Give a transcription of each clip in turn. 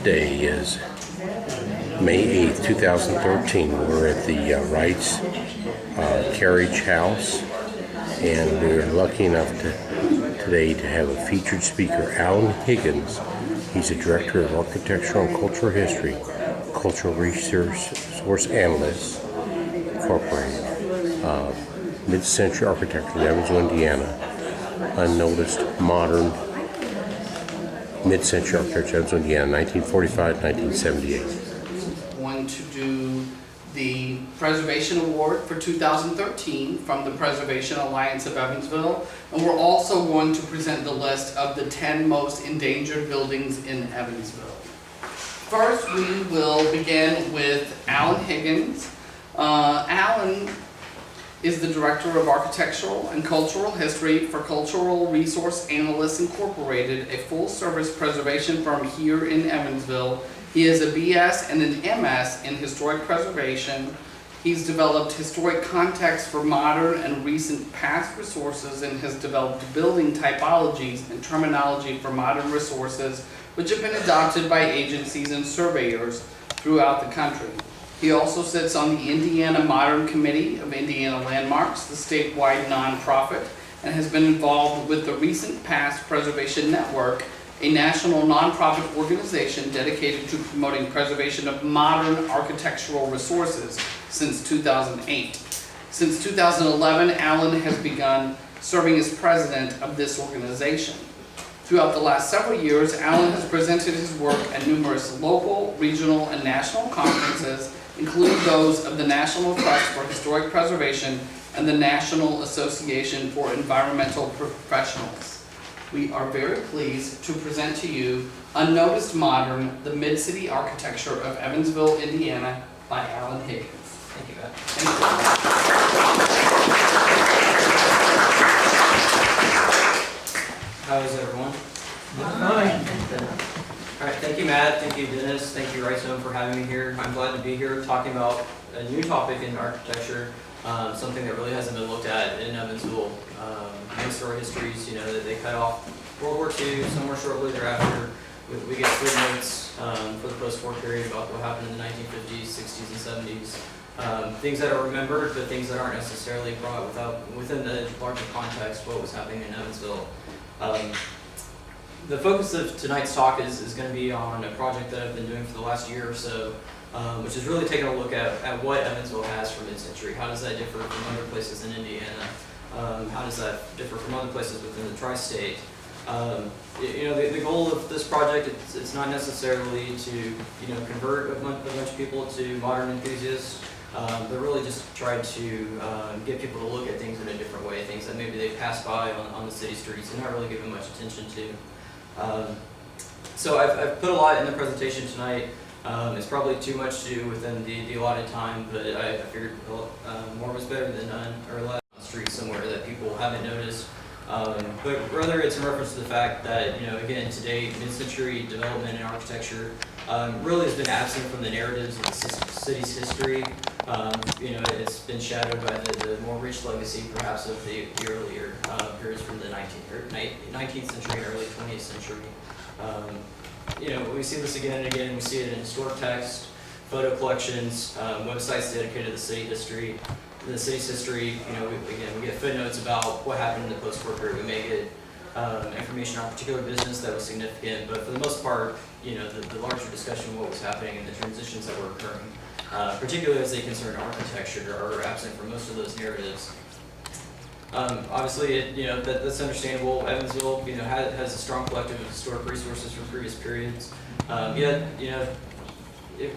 Today is May 8th, 2013. We're at the Wright's Carriage House, and we're lucky enough today to have a featured speaker, Alan Higgins. He's a director of architectural and cultural history, cultural resource analyst, incorporated, mid-century architecture in Evansville, Indiana, unnoticed modern mid-century architecture in Evansville, Indiana, 1945-1978. Going to do the Preservation Award for 2013 from the Preservation Alliance of Evansville, and we're also going to present the list of the 10 most endangered buildings in Evansville. First, we will begin with Alan Higgins. Alan is the Director of Architectural and Cultural History for Cultural Resource Analysts Incorporated, a full-service preservation firm here in Evansville. He has a BS and an MS in Historic Preservation. He's developed historic context for modern and recent past resources and has developed building typologies and terminology for modern resources, which have been adopted by agencies and surveyors throughout the country. He also sits on the Indiana Modern Committee of Indiana Landmarks, the statewide nonprofit, and has been involved with the Recent Past Preservation Network, a national nonprofit organization dedicated to promoting preservation of modern architectural resources since 2008. Since 2011, Alan has begun serving as president of this organization. Throughout the last several years, Alan has presented his work at numerous local, regional, and national conferences, including those of the National Trust for Historic Preservation and the National Association for Environmental Professionals. We are very pleased to present to you Unnoticed Modern, the Mid-City Architecture of Evansville, Indiana by Alan Higgins. Thank you, Matt. Thank you. How is everyone? Fine. All right, thank you, Matt. Thank you, Dennis. Thank you, Wright's for having me here. I'm glad to be here talking about a new topic in architecture, something that really hasn't been looked at in Evansville. Most of our histories, that they cut off World War II, somewhere shortly thereafter. We get footnotes for the post-war period about what happened in the 1950s, 60s, and 70s. Things that are remembered, but things that aren't necessarily brought within the larger context of what was happening in Evansville. The focus of tonight's talk is going to be on a project that I've been doing for the last year or so, which is really taking a look at what Evansville has for mid-century. How does that differ from other places in Indiana? How does that differ from other places within the tri-state? The goal of this project, it's not necessarily to convert a bunch of people to modern enthusiasts, but really just try to get people to look at things in a different way, things that maybe they pass by on the city streets and not really giving much attention to. So I've put a lot in the presentation tonight. It's probably too much to do within the allotted time, but I figured more was better than none, or less on the street somewhere that people haven't noticed. But rather it's in reference to the fact that, again, today, mid-century development and architecture really has been absent from the narratives of the city's history. It's been shadowed by the more rich legacy, perhaps, of the earlier periods from the 19th century and early 20th century. We see this again and again. We see it in historic text, photo collections, websites dedicated to the city's history. We get footnotes about what happened in the post-war period. We may get information on a particular business that was significant, but for the most part, the larger discussion of what was happening and the transitions that were occurring, particularly as they concern architecture, are absent from most of those narratives. Obviously, that's understandable. Evansville, has a strong collective of historic resources from previous periods. When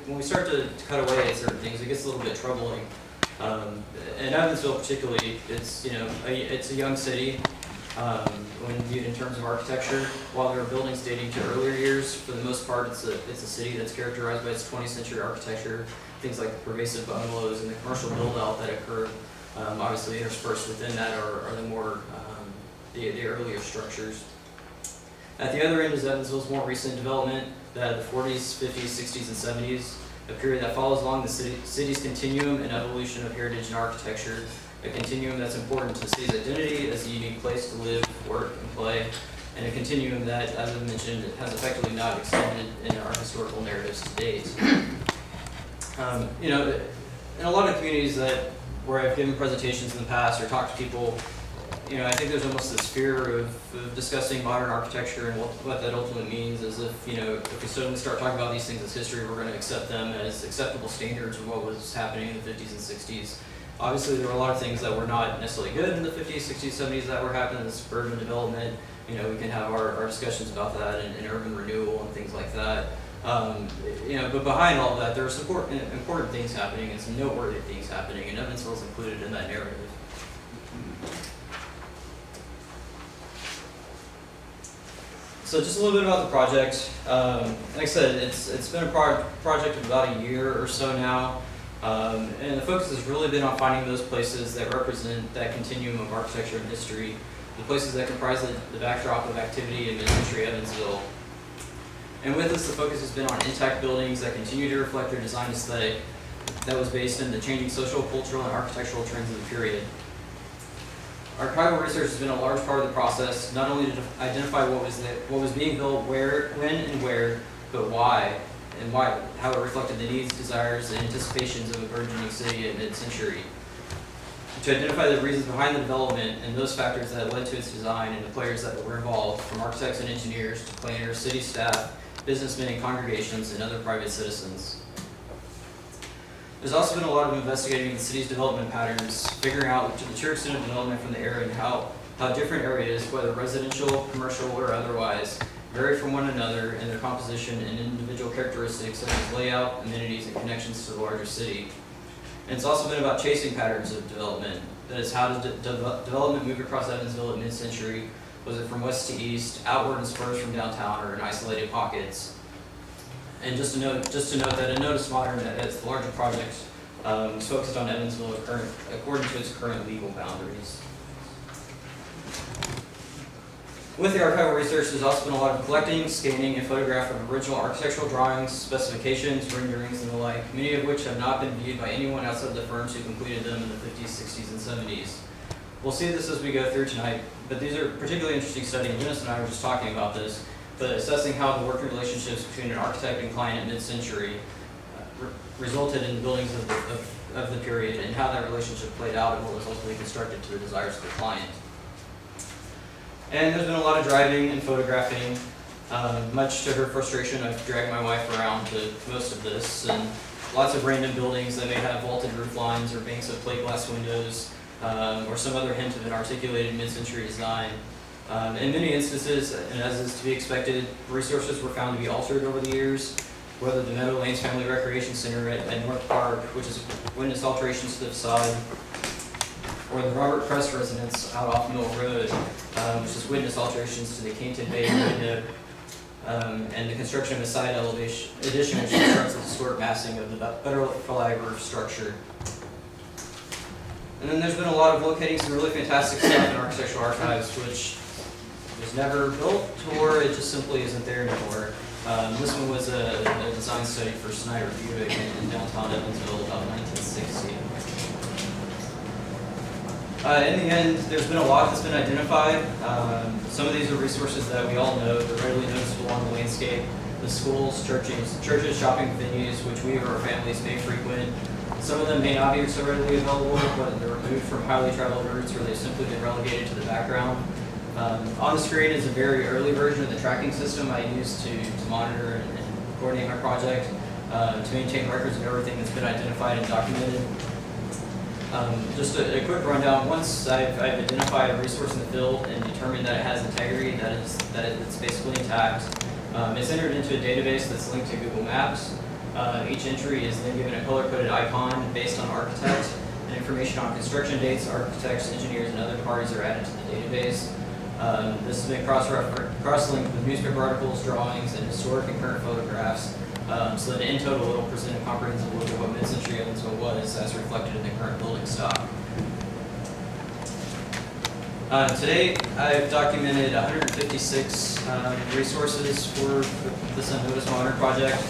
we start to cut away at certain things, it gets a little bit troubling. In Evansville, particularly, it's a young city. When viewed in terms of architecture, while there are buildings dating to earlier years, for the most part, it's a city that's characterized by its 20th century architecture. Things like the pervasive bungalows and the commercial build-out that occurred. Obviously, interspersed within that are the more the earlier structures. At the other end is Evansville's more recent development, the 40s, 50s, 60s, and 70s. A period that follows along the city's continuum and evolution of heritage and architecture, a continuum that's important to the city's identity as a unique place to live, work, and play, and a continuum that, as I mentioned, has effectively not extended in our historical projects to date. You know, in a lot of communities where I've given presentations in the past or talked to people, you know, I think there's almost this fear of discussing modern architecture and what that ultimately means, as if, you know, if we suddenly start talking about these things as history, we're going to accept them as acceptable standards of what was happening in the 50s and 60s. Obviously, there were a lot of things that were not necessarily good in the 50s, 60s, 70s that were happening in suburban development. You know, we can have our discussions about that and urban renewal and things like that. You know, but behind all of that, there are some important things happening and some noteworthy things happening, and Evansville is included in that narrative. So just a little bit about the project. Like I said, it's been a project of about a year or so now, and the focus has really been on finding those places that represent that continuum of architecture and history, the places that comprise the backdrop of activity in mid-century Evansville. And with this, the focus has been on intact buildings that continue to reflect their design aesthetic that was based in the changing social, cultural, and architectural trends of the period. Archival research has been a large part of the process, not only to identify what was being built, where, when, and where, but why, and how it reflected the needs, desires, and anticipations of a burgeoning city at mid-century. To identify the reasons behind the development and those factors that led to its design and the players that were involved, from architects and engineers to planners, city staff, businessmen and congregations, and other private citizens. There's also been a lot of investigating the city's development patterns, figuring out the true extent of development from the area and how different areas, whether residential, commercial, or otherwise, vary from one another in their composition and individual characteristics such as layout, amenities, and connections to the larger city. And it's also been about chasing patterns of development. That is, how did development move across Evansville at mid-century? Was it from west to east, outward and spurs from downtown, or in isolated pockets? And just to note that a Notice Modern, as the larger project, is focused on Evansville according to its current legal boundaries. With the archival research, there's also been a lot of collecting, scanning, and photographing of original architectural drawings, specifications, renderings, and the like, many of which have not been viewed by anyone outside the firms who completed them in the 50s, 60s, and 70s. We'll see this as we go through tonight, but these are particularly interesting study, and Dennis and I were just talking about this, but assessing how the working relationships between an architect and client at mid-century resulted in the buildings of the period, and how that relationship played out and what was ultimately constructed to the desires of the client. And there's been a lot of driving and photographing. Much to her frustration, I've dragged my wife around to most of this, and lots of random buildings that may have vaulted roof lines or banks of plate glass windows, or some other hint of an articulated mid-century design. In many instances, and as is to be expected, resources were found to be altered over the years, whether the Meadowlands Family Recreation Center at North Park, which has witnessed alterations to the facade, or the Robert Press residence out off Mill Road, which has witnessed alterations to the Canton Bay window, and the construction of a side elevation addition, which constructs the historic massing of the federal flag roof structure. And then there's been a lot of locating some really fantastic stuff in architectural archives, which was never built, or it just simply isn't there anymore. This one was a design study for Snyder Buick in downtown Evansville about 1960. In the end, there's been a lot that's been identified. Some of these are resources that we all know, they're readily noticeable on the landscape. The schools, churches, shopping venues, which we or our families may frequent. Some of them may not be so readily available, but they're removed from highly traveled routes, or they've simply been relegated to the background. On the screen is a very early version of the tracking system I use to monitor and coordinate my project, to maintain records of everything that's been identified and documented. Just a quick rundown. Once I've identified a resource in the field and determined that it has integrity, that it's basically intact, it's entered into a database that's linked to Google Maps. Each entry is then given a color-coded icon based on architect, and information on construction dates, architects, engineers, and other parties are added to the database. This has been cross-linked with newspaper articles, drawings, and historic and current photographs, so that in total it will present a comprehensive look at what mid-century Evansville was as reflected in the current building stock. Today, I've documented 156 resources for this Notice Modern project.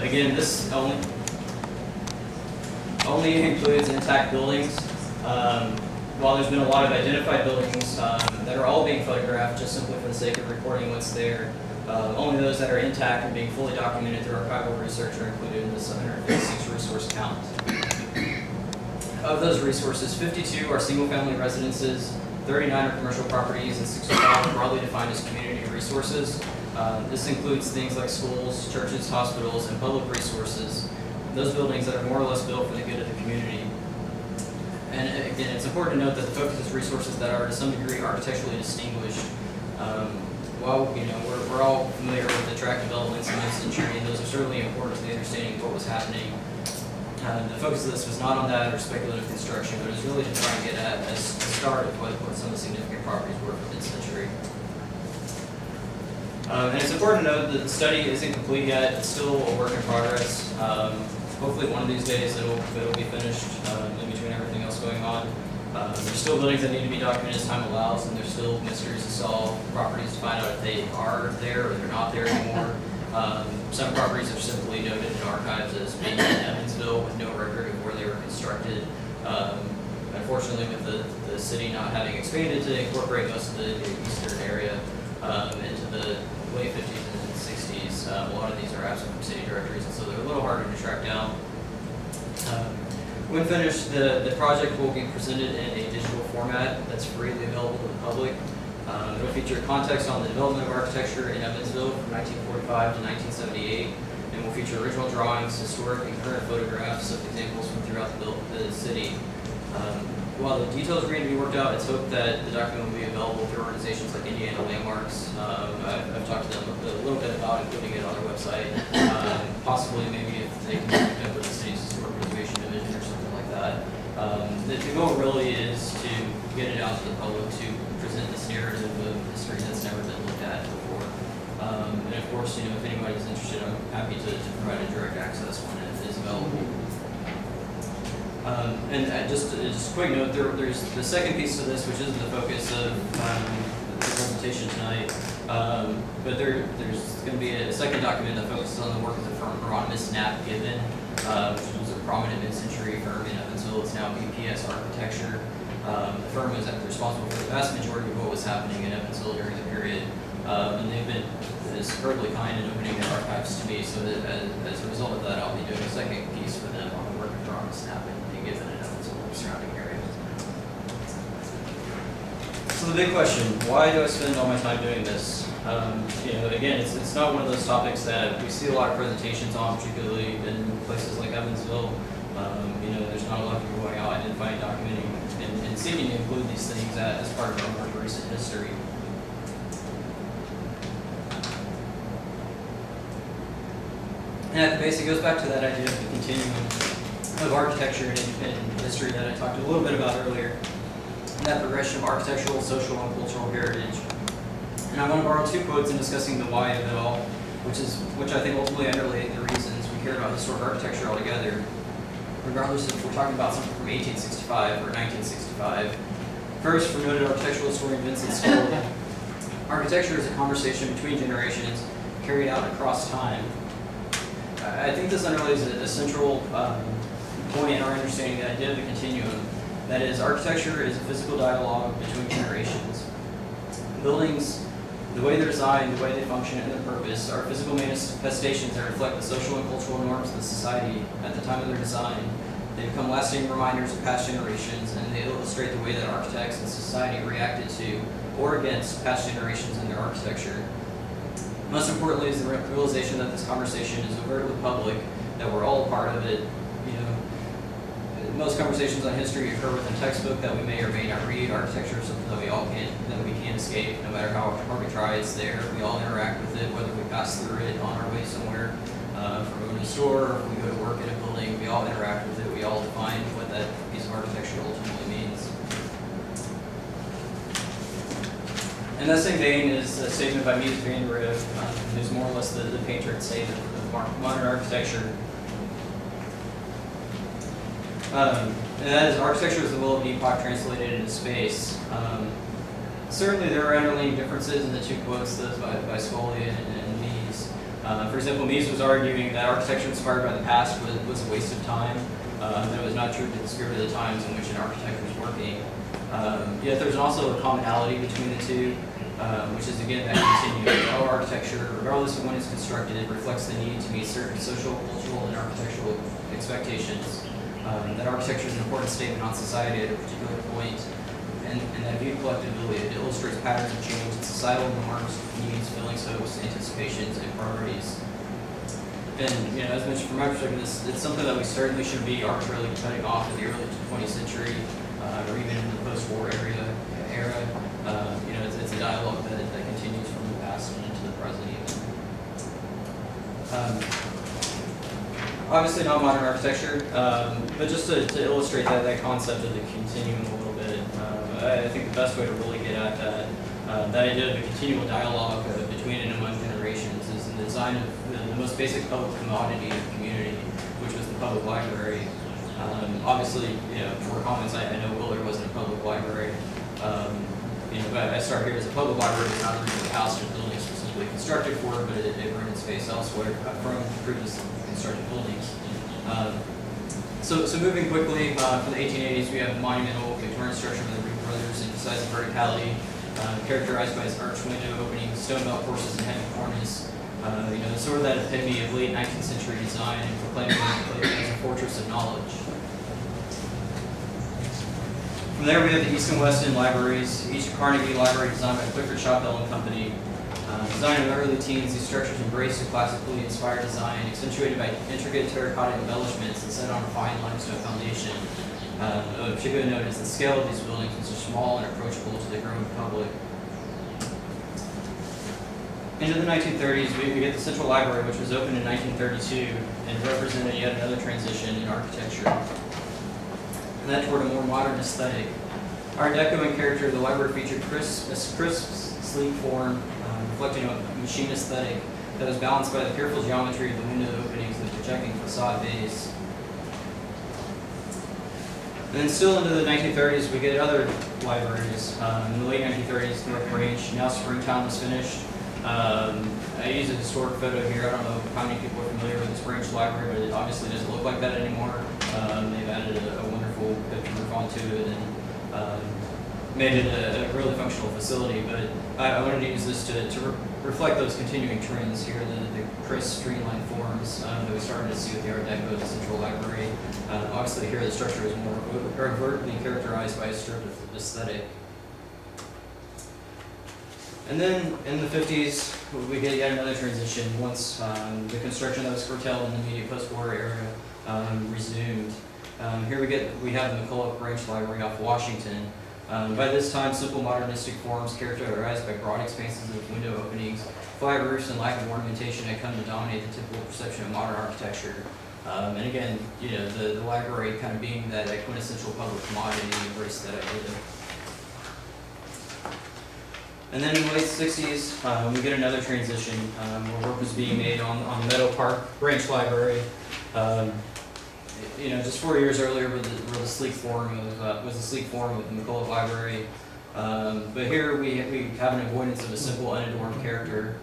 Again, this only includes intact buildings. While there's been a lot of identified buildings that are all being photographed just simply for the sake of recording what's there, Only those that are intact and being fully documented through archival research are included in this 156 resource count. Of those resources, 52 are single-family residences, 39 are commercial properties, and 65 are broadly defined as community resources. This includes things like schools, churches, hospitals, and public resources, those buildings that are more or less built for the good of the community. And again, it's important to note that the focus is resources that are to some degree architecturally distinguished. While we're all familiar with the tract developments in mid-century, and those are certainly important to the understanding of what was happening. The focus of this was not on that or speculative construction, but it was really to try and get at a start of what some of the significant properties were for mid-century. And it's important to note that the study isn't complete yet. It's still a work in progress. Hopefully one of these days it'll be finished in between everything else going on. There's still buildings that need to be documented as time allows, and there's still mysteries to solve, properties to find out if they are there or they're not there anymore. Some properties are simply noted in archives as being in Evansville with no record of where they were constructed. Unfortunately, with the city not having expanded to incorporate most of the eastern area into the late 50s and 60s, a lot of these are absent from city directories, and so they're a little harder to track down. When finished, the project will be presented in a digital format that's freely available to the public. It will feature context on the development of architecture in Evansville from 1945 to 1978, and will feature original drawings, historic and current photographs of examples from throughout the city. While the details remain to be worked out, it's hoped that the document will be available through organizations like Indiana Landmarks. I've talked to them a little bit about including it on their website. Possibly maybe if they can connect up with the city's historic preservation division or something like that. The goal really is to get it out to the public, to present this narrative of history that's never been looked at before. And of course, if anybody's interested, I'm happy to provide a direct access when it is available. And just a quick note, there's the second piece to this, which isn't the focus of the presentation tonight, but there's going to be a second document that focuses on the work of the firm Hieronymus Knapp Gibbon, which was a prominent mid-century firm in Evansville. It's now BPS Architecture. The firm was responsible for the vast majority of what was happening in Evansville during the period, and they've been superbly kind in opening their archives to me, so that as a result of that, I'll be doing a second piece for them on the work of Hieronymus Knapp and Gibbon in Evansville and the surrounding area. So the big question, why do I spend all my time doing this? Again, it's not one of those topics that we see a lot of presentations on, particularly in places like Evansville. There's not a lot of people going out identifying, documenting, and seeking to include these things as part of our more recent history. And at the base, it goes back to that idea of the continuum of architecture and history that I talked a little bit about earlier, and that progression of architectural, social, and cultural heritage. And I want to borrow two quotes in discussing the why of it all, which I think ultimately underlay the reasons we care about historic architecture altogether, regardless if we're talking about something from 1865 or 1965. First, from noted architectural historian Vincent Scully, architecture is a conversation between generations carried out across time. I think this underlays a central point in our understanding the idea of the continuum. That is, architecture is a physical dialogue between generations. Buildings, the way they're designed, the way they function, and their purpose are physical manifestations that reflect the social and cultural norms of the society at the time of their design. They become lasting reminders of past generations, and they illustrate the way that architects and society reacted to or against past generations in their architecture. Most importantly is the realization that this conversation is overtly public, that we're all a part of it. Most conversations on history occur within a textbook that we may or may not read. Architecture is something that we can't escape, no matter how hard we try. It's there. We all interact with it, whether we pass through it on our way somewhere, from going to a store, or if we go to work in a building. We all interact with it. We all define what that piece of architecture ultimately means. In that same vein is a statement by Mies van der Rohe, who's more or less the patron saint of modern architecture. And that is, architecture is the will of the epoch translated into space. Certainly there are underlying differences in the two quotes, those by Scully and Mies. For example, Mies was arguing that architecture inspired by the past was a waste of time, that it was not true to the spirit of the times in which an architect was working. Yet there's also a commonality between the two. which is again that continuum. All architecture, regardless of when it's constructed, it reflects the need to meet certain social, cultural, and architectural expectations. That architecture is an important statement on society at a particular point, and that viewed collectively, it illustrates patterns of change in societal norms, needs, feelings, hopes, anticipations, and priorities. And as mentioned from my perspective, it's something that we certainly should be arbitrarily cutting off in the early 20th century, or even in the post-war era. It's a dialogue that continues from the past and into the present even. Obviously not modern architecture, but just to illustrate that concept of the continuum a little bit, I think the best way to really get at that idea of a continual dialogue between and among generations is in the design of the most basic public commodity of the community, which was the public library. Obviously, for comments, I know Willard wasn't a public library, but I start here as a public library. It's not originally a house or building specifically constructed for it, but it rented space elsewhere from previously constructed buildings. So moving quickly from the 1880s, we have the monumental Victorian structure of the Reed Brothers, emphasizing verticality, characterized by its arch window openings, stone belt courses, and heavy cornice. Sort of that epitome of late 19th century design and proclaiming it as a fortress of knowledge. From there, we have the East and West End libraries, each a Carnegie library designed by Clifford Chapel and Company. Designed in the early teens, these structures embraced a classically inspired design, accentuated by intricate terracotta embellishments and set on a fine limestone foundation. Of particular note is the scale of these buildings, which are small and approachable to the growing public. Into the 1930s, we get the Central Library, which was opened in 1932 and represented yet another transition in architecture, and that toward a more modern aesthetic. Art Deco in character, the library featured a crisp, sleek form, reflecting a machine aesthetic that was balanced by the careful geometry of the window openings and the projecting facade base. And then still into the 1930s, we get other libraries. In the late 1930s, North Branch, now Springtown was finished. I use a historic photo here. I don't know how many people are familiar with this Branch Library, but it obviously doesn't look like that anymore. They've added a wonderful picture roof onto it and made it a really functional facility. But I wanted to use this to reflect those continuing trends here, the crisp, streamlined forms that we started to see with the Art Deco of the Central Library. Obviously here the structure is more overtly characterized by a stripped aesthetic. And then in the 50s, we get yet another transition once the construction that was curtailed in the immediate post-war era resumed. Here we have the McCulloch Branch Library off Washington. By this time, simple modernistic forms characterized by broad expanses of window openings, flat roofs, and lack of ornamentation had come to dominate the typical perception of modern architecture. And again, the library kind of being that quintessential public commodity embraced that idea. And then in the late 60s, we get another transition where work was being made on the Meadow Park Branch Library. Just 4 years earlier, was the sleek form of the McCulloch Library. But here we have an avoidance of a simple, unadorned character.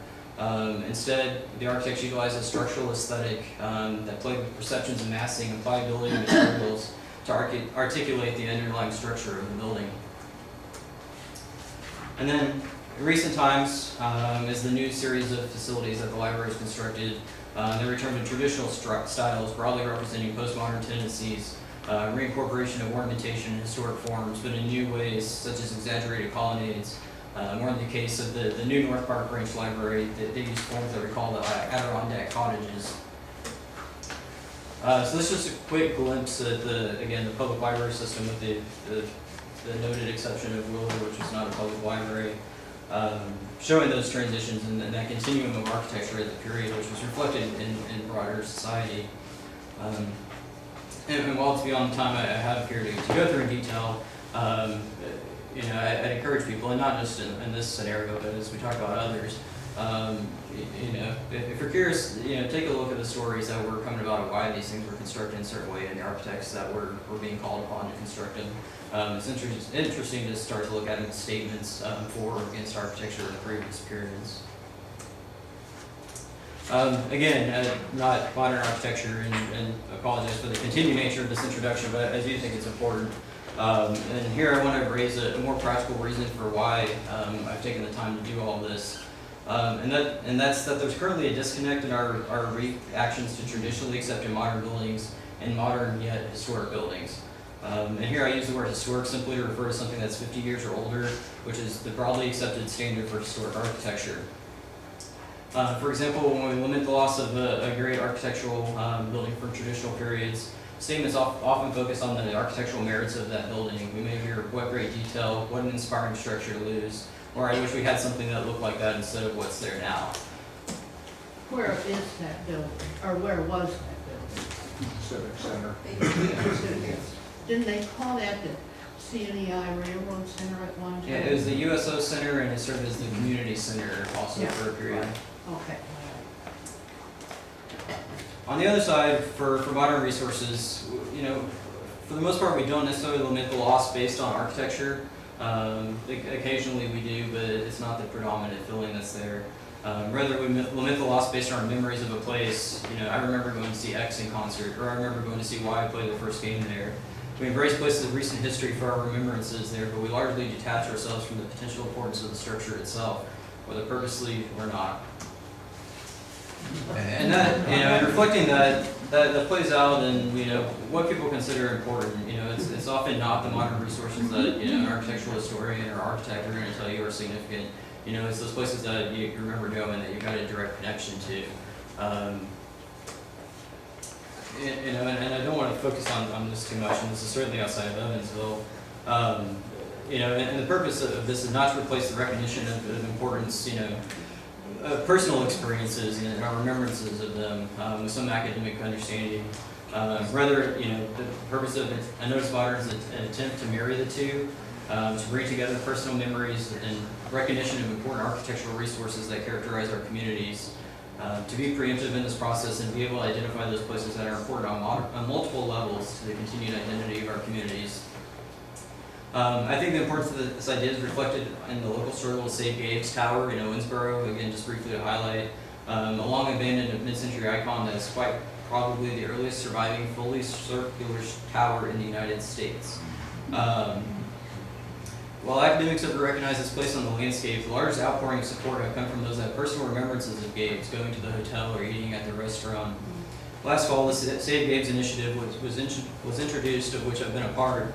Instead, the architects utilized a structural aesthetic that played with perceptions of massing and pliability of materials to articulate the underlying structure of the building. And then, in recent times, as the new series of facilities that the library has constructed, they return to traditional styles, broadly representing postmodern tendencies, reincorporation of ornamentation and historic forms, but in new ways, such as exaggerated colonnades. More in the case of the new North Park Branch Library, they use forms that recall the Adirondack cottages. So this is just a quick glimpse at the public library system with the noted exception of Willard, which is not a public library, showing those transitions and that continuum of architecture at the period, which was reflected in broader society. And while it's beyond the time I have here to go through in detail, I'd encourage people, and not just in this scenario, but as we talk about others, if you're curious, take a look at the stories that were coming about and why these things were constructed in a certain way and the architects that were being called upon to construct them. It's interesting to start to look at them as statements for or against architecture in the previous periods. Again, not modern architecture, and apologize for the continued nature of this introduction, but I do think it's important. And here I want to raise a more practical reason for why I've taken the time to do all this. And that's that there's currently a disconnect in our reactions to traditionally accepted modern buildings and modern yet historic buildings. And here I use the word historic simply to refer to something that's 50 years or older, which is the broadly accepted standard for historic architecture. For example, when we limit the loss of a great architectural building from traditional periods, statements often focus on the architectural merits of that building. We may hear what great detail, what an inspiring structure to lose, or I wish we had something that looked like that instead of what's there now. Where is that building, or where was that building? Civic Center. Didn't they call that the CNEI Railroad Center at one time? Yeah, it was the USO Center, and it served as the community center also for a period. Okay. On the other side, for modern resources, for the most part, we don't necessarily limit the loss based on architecture. Occasionally we do, but it's not the predominant feeling that's there. Rather, we limit the loss based on our memories of a place. I remember going to see X in concert, or I remember going to see Y play the first game there. We embrace places of recent history for our remembrances there, but we largely detach ourselves from the potential importance of the structure itself, whether purposely or not. And that, and reflecting that plays out in, what people consider important. It's often not the modern resources that, an architectural historian or architect are going to tell you are significant. It's those places that you remember going that you've got a direct connection to. And I don't want to focus on this too much, and this is certainly outside of Evansville. And the purpose of this is not to replace the recognition of importance, personal experiences and our remembrances of them with some academic understanding. Rather, the purpose of a notice of honor is an attempt to marry the two, to bring together personal memories and recognition of important architectural resources that characterize our communities, to be preemptive in this process and be able to identify those places that are important on multiple levels to the continued identity of our communities. I think the importance of this idea is reflected in the local struggle to save Gabe's Tower in Owensboro. Again, just briefly to highlight, a long abandoned mid-century icon that is quite probably the earliest surviving fully circular tower in the United States. While academics have recognized its place on the landscape, the largest outpouring of support have come from those that have personal remembrances of Gabe's, going to the hotel or eating at the restaurant. Last fall, the Save Gabe's initiative was introduced, of which I've been a part,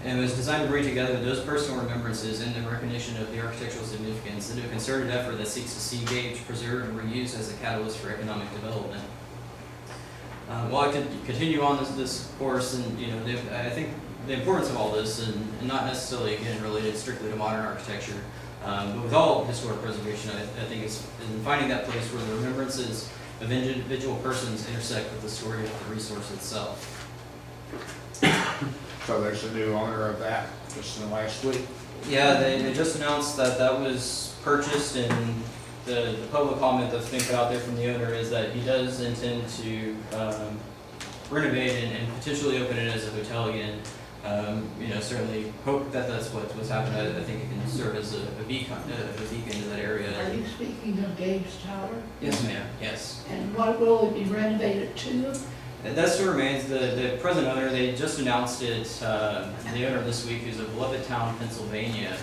and it was designed to bring together those personal remembrances and the recognition of the architectural significance into a concerted effort that seeks to see Gabe's preserved and reused as a catalyst for economic development. While I could continue on this course, and I think the importance of all this, and not necessarily again related strictly to modern architecture, but with all historic preservation, I think it's in finding that place where the remembrances of individual persons intersect with the story of the resource itself. So there's a new owner of that just in the last week. Yeah, they just announced that was purchased, and the public comment that's been put out there from the owner is that he does intend to renovate and potentially open it as a hotel again. Certainly hope that that's what's happened. I think it can serve as a beacon to that area. Are you speaking of Gabe's Tower? Yes, ma'am. Yes. And what will it be renovated to? That still remains. The present owner, they just announced it, the owner this week, who's of Levittown, Pennsylvania.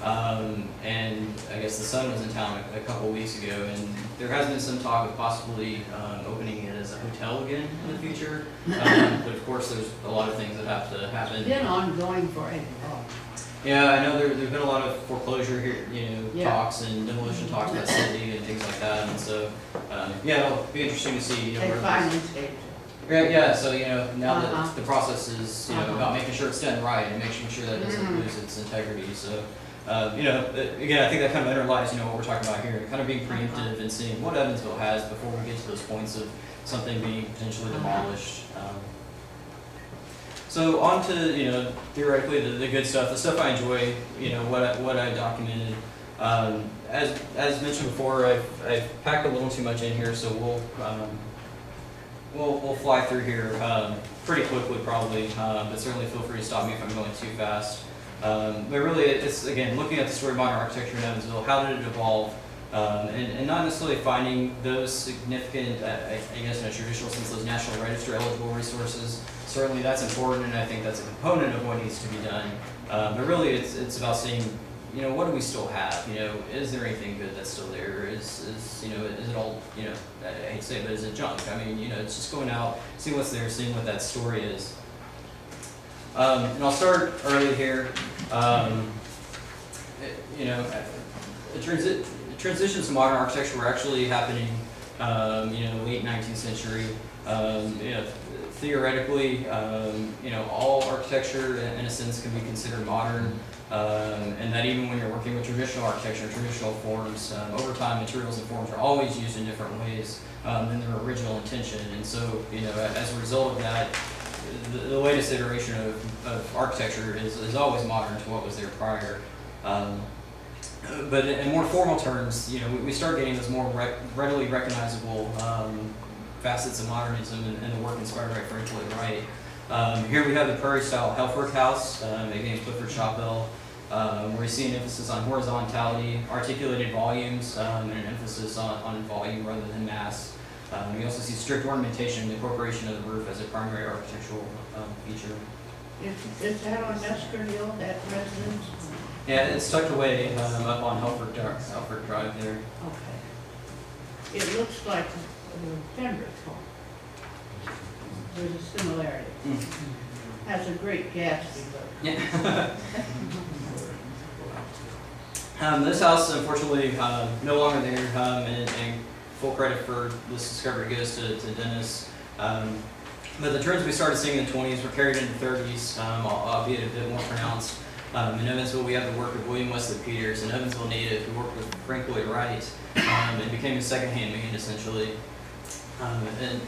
And I guess the son was in town a couple weeks ago, and there has been some talk of possibly opening it as a hotel again in the future. But of course, there's a lot of things that have to happen. It's been ongoing for a while. Yeah, I know there's been a lot of foreclosure here, Yeah. talks and demolition talks about the city and things like that, and so, it'll be interesting to see, They where finally this. taped it. Yeah, so, now that Uh-huh. the process is, about making sure it's done right and making sure that it doesn't Mhm. lose its integrity, so, again, I think that kind of underlies, what we're talking about here, kind of being preemptive and seeing what Evansville has before we get to those points of something being potentially demolished. So on to, theoretically the good stuff, the stuff I enjoy, what I documented. As mentioned before, I've packed a little too much in here, so we'll fly through here pretty quickly probably, but certainly feel free to stop me if I'm going too fast. But really, it's again looking at the story of modern architecture in Evansville. How did it evolve? And not necessarily finding those significant, I guess in a traditional sense, those National Register eligible resources, certainly that's important, and I think that's a component of what needs to be done. But really, it's about seeing, you know, what do we still have? You know, is there anything good that's still there? Is it all, you know, I hate to say it, but is it junk? I mean, you know, it's just going out, seeing what's there, seeing what that story is. And I'll start early here. You know, transitions to modern architecture were actually happening, you know, late 19th century. You know, theoretically, you know, all architecture in a sense can be considered modern, and that even when you're working with traditional architecture, traditional forms, over time materials and forms are always used in different ways than their original intention. And so, you know, as a result of that, the latest iteration of architecture is always modern to what was there prior. But in more formal terms, you know, we start getting those more readily recognizable facets of modernism and the work inspired by Frank Lloyd Wright. Here we have the Prairie-style Helfrich House, again, Clifford Chapel, where you see an emphasis on horizontality, articulated volumes, and an emphasis on volume rather than mass. We also see strict ornamentation and the incorporation of the roof as a primary architectural feature. Is that on Mesker Hill, that residence? Yeah, it's tucked away up on Helfrich Drive there. Okay. It looks like Fenric home. There's a similarity. Has a great Gatsby look. Yeah. This house, unfortunately, no longer there, and full credit for this discovery goes to Dennis. But the trends we started seeing in the 20s were carried into the 30s, albeit a bit more pronounced. In Evansville, we have the work of William Wesley Peters, an Evansville native who worked with Frank Lloyd Wright and became a second-hand man, essentially. And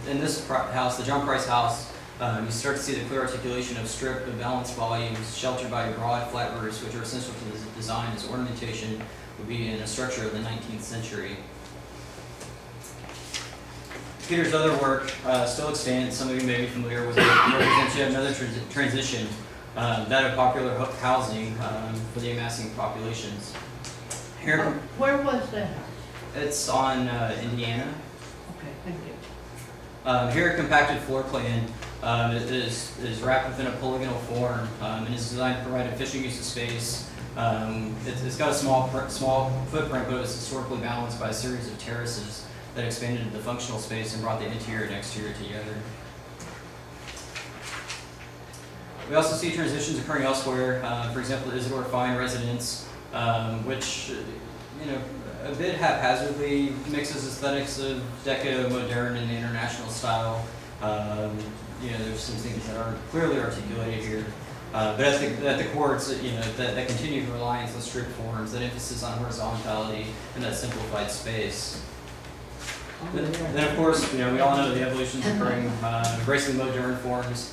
in this house, the John Price house, you start to see the clear articulation of stripped and balanced volumes sheltered by broad flat roofs, which are essential to the design as ornamentation would be in a structure of the 19th century. Peter's other work still extends. Some of you may be familiar with it. It represents yet another transition, that of popular housing for the amassing populations. Here, Where was that house? it's on Indiana. Okay, thank you. Here, a compacted floor plan is wrapped within a polygonal form and is designed to provide efficient use of space. It's got a small footprint, but it's historically balanced by a series of terraces that expanded the functional space and brought the interior and exterior together. We also see transitions occurring elsewhere. For example, Isidore Fine residence, which, you know, a bit haphazardly mixes aesthetics of deco, modern, and the international style. You know, there's some things that aren't clearly articulated here. But at the core, it's, you know, that continued reliance on strict forms, that emphasis on horizontality, and that simplified space. Then, of course, you know, we all know the evolution is occurring, embracing modern forms,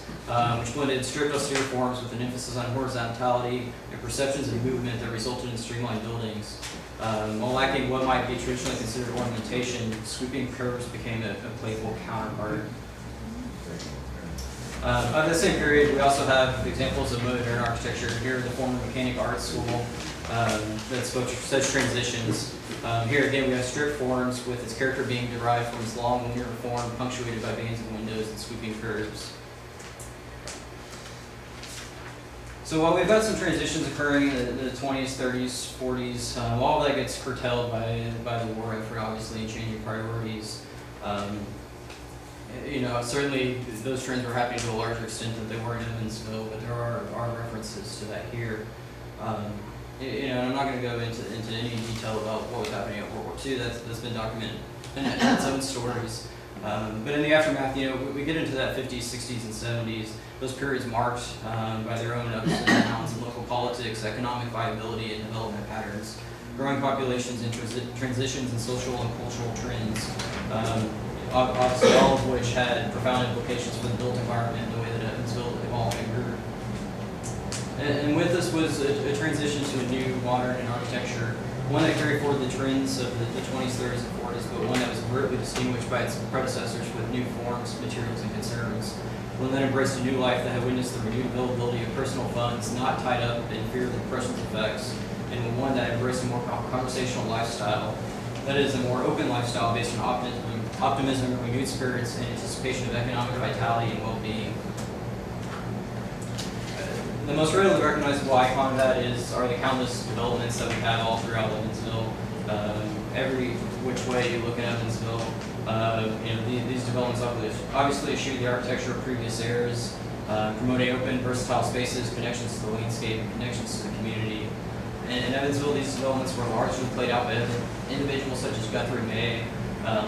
which blended strict austere forms with an emphasis on horizontality and perceptions of movement that resulted in streamlined buildings. While lacking what might be traditionally considered ornamentation, sweeping curves became a playful counterpart. Of the same period, we also have examples of modern architecture. Here, the former Mechanic Art School that spoke to such transitions. Here again, we have strict forms with its character being derived from its long linear form, punctuated by bands of windows and sweeping curves. So while we've got some transitions occurring in the 20s, 30s, 40s, all of that gets curtailed by the war effort, obviously, and changing priorities. You know, certainly those trends were happening to a larger extent than they were in Evansville, but there are references to that here. You know, I'm not going to go into any detail about what was happening at World War II. That's been documented in its own stories. But in the aftermath, you know, we get into that 50s, 60s, and 70s. Those periods marked by their own ups and downs in local politics, economic viability, and development patterns, growing populations and transitions in social and cultural trends. Obviously, all of which had profound implications for the built environment and the way that Evansville evolved and grew. And with this was a transition to a new modern in architecture, one that carried forward the trends of the 20s, 30s, and 40s, but one that was overtly distinguished by its predecessors with new forms, materials, and concerns. One that embraced a new life that had witnessed the renewed availability of personal funds not tied up in fear of the depression's effects, and one that embraced a more conversational lifestyle. That is, a more open lifestyle based on optimism, renewed spirits, and anticipation of economic vitality and well-being. The most readily recognizable icon of that are the countless developments that we have all throughout Evansville. Every which way you look at Evansville, these developments obviously eschew the architecture of previous eras, promoting open, versatile spaces, connections to the landscape, and connections to the community. And in Evansville, these developments were largely played out by individuals such as Guthrie May,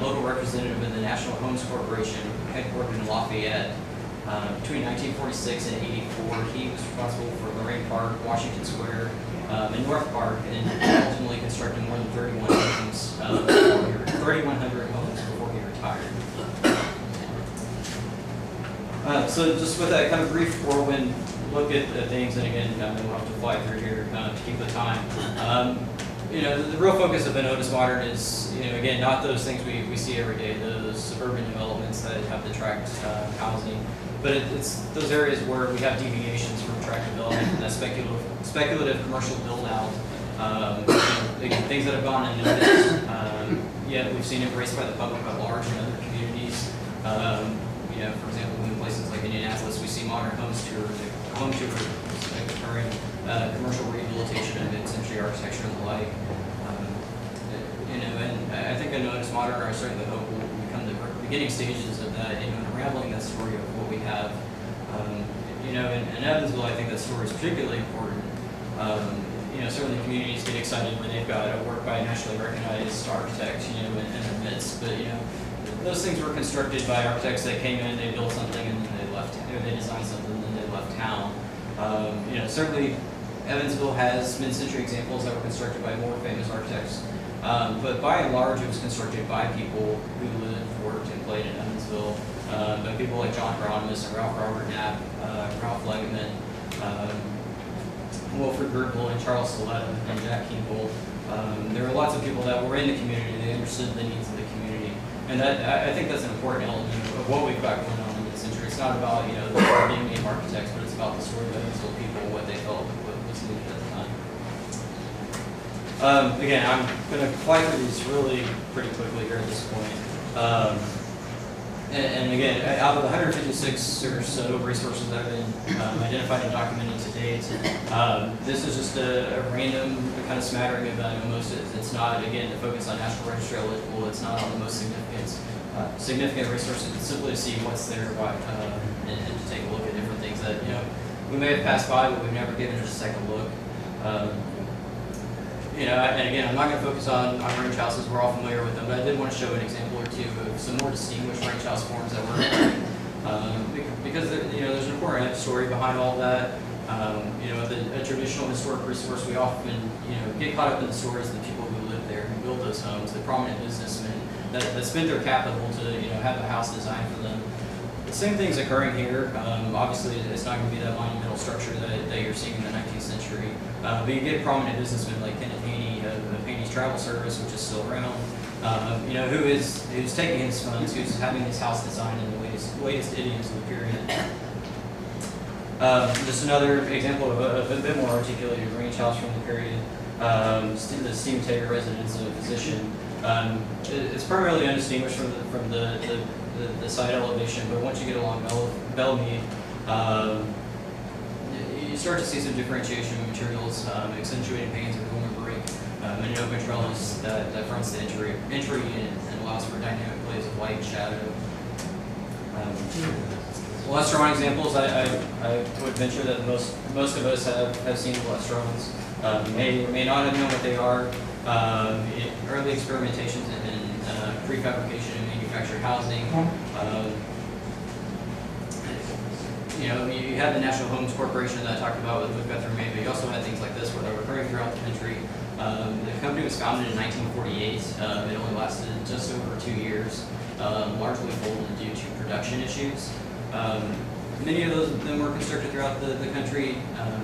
local representative of the National Homes Corporation, headquartered in Lafayette. Between 1946 and 84, he was responsible for Lorraine Park, Washington Square, and North Park, and ultimately constructed more than 3,100 homes before he retired. So just with that kind of brief whirlwind look at the things, and again, we'll have to fly through here to keep the time. The real focus of the Otis Modern is, again, not those things we see every day, those suburban developments that have the tract housing, but it's those areas where we have deviations from tract development and that speculative commercial build out. Again, things that have gone unnoticed, yet we've seen embraced by the public at large in other communities. For example, in places like Indianapolis, we see modern home tours occurring, commercial rehabilitation of mid-century architecture and the like. And I think Otis Modern, I certainly hope, will become the beginning stages of that, unraveling that story of what we have. In Evansville, I think that story is particularly important. Certainly communities get excited when they've got a work by a nationally recognized architect, in their midst. But those things were constructed by architects that came in, they built something, and then they left. They designed something, and then they left town. Certainly Evansville has mid-century examples that were constructed by more famous architects. But by and large, it was constructed by people who lived, worked, and played in Evansville. By people like John Hieronymus and Ralph Robert Knapp, Ralph Legeman, Wilfred Gertl, and Charles Saletta, and Jack Kinkle. There were lots of people that were in the community. They understood the needs of the community. And I think that's an important element of what we've got going on in this century. It's not about, the big name architects, but it's about the story of Evansville people, what they felt was needed at the time. Again, I'm going to fly through these really pretty quickly here at this point. And again, out of the 156 or so resources that have been identified and documented to date, this is just a random kind of smattering of most. It's not, again, to focus on National Registry eligible. It's not on the most significant resources. It's simply to see what's there and to take a look at different things that we may have passed by, but we've never given it a second look. And again, I'm not going to focus on range houses. We're all familiar with them, but I did want to show an example or two of some more distinguished range house forms that we're because there's an important story behind all that. A traditional historic resource, we often get caught up in the stories of the people who live there, who build those homes, the prominent businessmen that spend their capital to have a house designed for them. The same thing's occurring here. Obviously, it's not going to be that monumental structure that you're seeing in the 19th century. But you get prominent businessmen like Kenneth Haney of Haney's Travel Service, which is still around, who's taking his funds, who's having his house designed in the latest idioms of the period. Just another example of a bit more articulated range house from the period, the Stephen Tager residence of a physician. It's primarily undistinguished from the side elevation, but once you get along Bellmead, you start to see some differentiation of materials, accentuating panes of Roman brick, and an open trellis that fronts the entry and allows for dynamic plays of light and shadow. Less strong examples, I would venture that most of us have seen less strons. May not have known what they are. Early experimentations in prefabrication and manufactured housing. You had the National Homes Corporation that I talked about with Guthrie May, but you also had things like this where they were occurring throughout the country. The company was founded in 1948. It only lasted just over 2 years, largely folded due to production issues. Many of them were constructed throughout the country.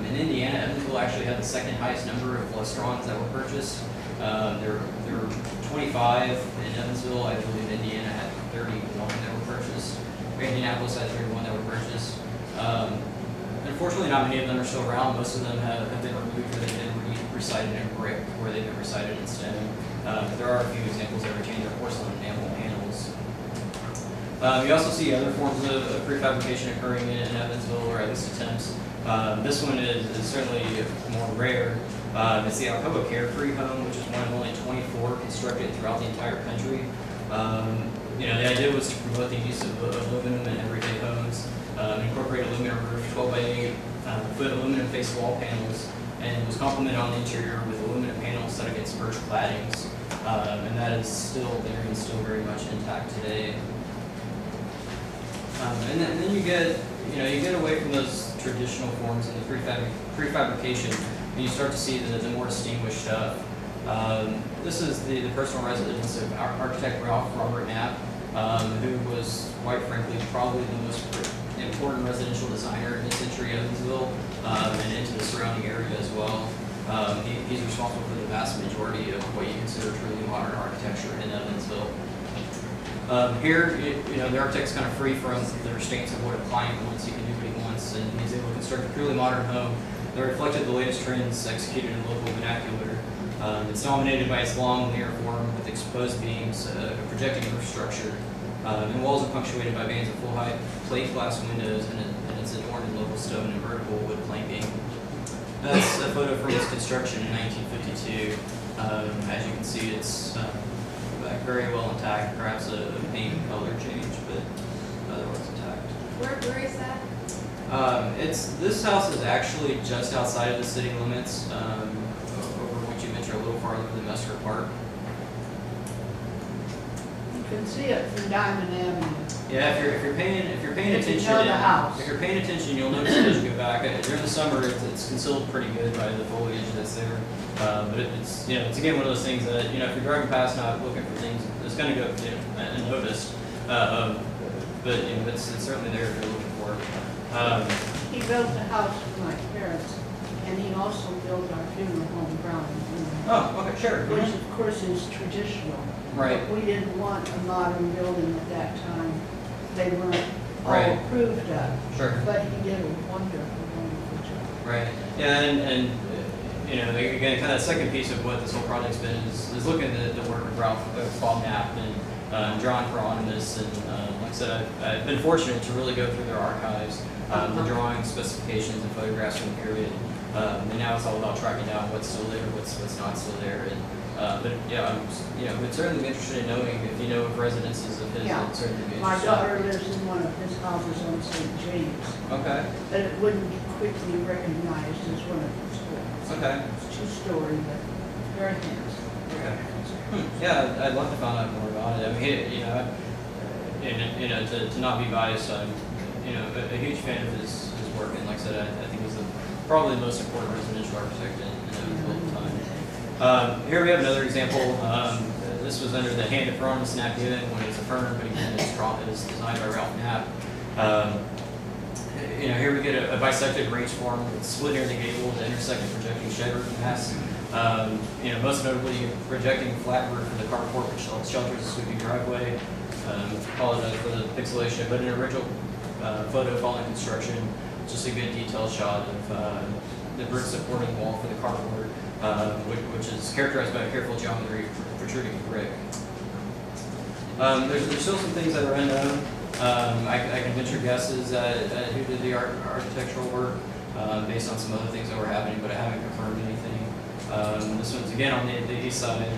In Indiana, Evansville actually had the second highest number of Lestrons that were purchased. There were 25 in Evansville. I believe Indiana had 31 that were purchased. Indianapolis had 31 that were purchased. Unfortunately, not many of them are still around. Most of them have been removed or they've been recited in brick or they've been recited in stone. But there are a few examples that retain their porcelain enamel panels. You also see other forms of prefabrication occurring in Evansville, or at least attempts. This one is certainly more rare. It's the Alcoa Carefree Home, which is one of only 24 constructed throughout the entire country. You know, the idea was to promote the use of aluminum in everyday homes, incorporate aluminum roof, 12 by 8 foot aluminum face wall panels, and was complemented on the interior with aluminum panels set against birch claddings. And that is still there and still very much intact today. And then you get away from those traditional forms in the prefabrication, and you start to see the more distinguished stuff. This is the personal residence of architect Ralph Robert Knapp, who was, quite frankly, probably the most important residential designer in mid-century Evansville, and into the surrounding area as well. He's responsible for the vast majority of what you consider truly modern architecture in Evansville. Here, the architect's kind of free from the restraints of what a client wants. He can do what he wants, and he's able to construct a purely modern home that reflected the latest trends executed in local vernacular. It's dominated by its long, linear form with exposed beams, a projecting roof structure, and walls are punctuated by bands of full-height plate glass windows, and it's adorned in local stone and vertical wood planking. That's a photo from its construction in 1952. As you can see, it's very well intact, perhaps a paint and color change, but otherwise intact. Where is that? This house is actually just outside of the city limits, over what you mentioned, a little farther than Mesker Park. You can see it from Diamond Avenue. Yeah, if you're paying If you attention, know the house. if you're paying attention, you'll notice it as you go back. During the summer, it's concealed pretty good by the foliage that's there. But it's again one of those things that if you're driving past not looking for things, it's going to go unnoticed. But it's certainly there if you're looking for it. He built the house for my parents, and he also built our funeral home ground. Oh, okay, sure. Which of course is traditional. Right. But we didn't want a modern building at that time. They weren't all Right. approved of. Sure. But he did a wonderful, wonderful job. Right. Yeah, and again, kind of the second piece of what this whole project's been is looking at the work of Ralph Bob Knapp and drawing on this. And like I said, I've been fortunate to really go through their archives, the drawings, specifications, and photographs from the period. And now it's all about tracking down what's still there, what's not still there. And but yeah, would certainly be interested in knowing if you know of residences of his. Yeah. I'd certainly be My interested. daughter lives in one of his houses on St. James, Okay. but it wouldn't be quickly recognized as one of his homes. Okay. It's two-story, but very handsome. Okay. Yeah, I'd love to find out more about it. I mean, to not be biased, I'm, a huge fan of his work, and like I said, I think he's probably the most important residential architect in Evansville at the time. Here we have another example. This was under the hand of Hieronymus Knapp Given when it was affirmed, but again, it was designed by Ralph Knapp. Here we get a bisected range form with split near the gable, the intersecting projecting shed roof mass. Most notably projecting flat roof for the carport, which shelters a sweeping driveway. Apologize for the pixelation, but an original photo following construction, just a good detailed shot of the brick supporting wall for the carport, which is characterized by a careful geometry protruding brick. There's still some things that are unknown. I can venture guesses at who did the architectural work based on some other things that were happening, but I haven't confirmed anything. This one's again on the east side.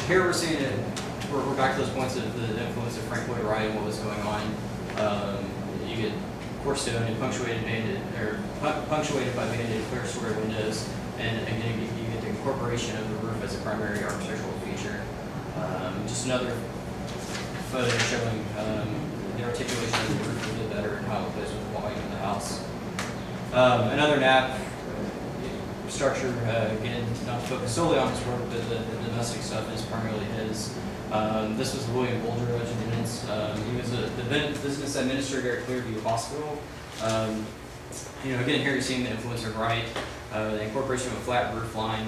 Here we're seeing it. We're back to those points of the influence of Frank Lloyd Wright and what was going on. You get coarse stone and punctuated by banded clear square windows, and again you get the incorporation of the roof as a primary architectural feature. Just another photo showing the articulation of the roof a little better and how it plays with the volume of the house. Another Knapp structure, again, not to focus solely on his work, but the domestic stuff is primarily his. This was William Bolger of Higgins. He was the business administrator at Clearview Hospital. Again, here you're seeing the influence of Wright, the incorporation of a flat roof line.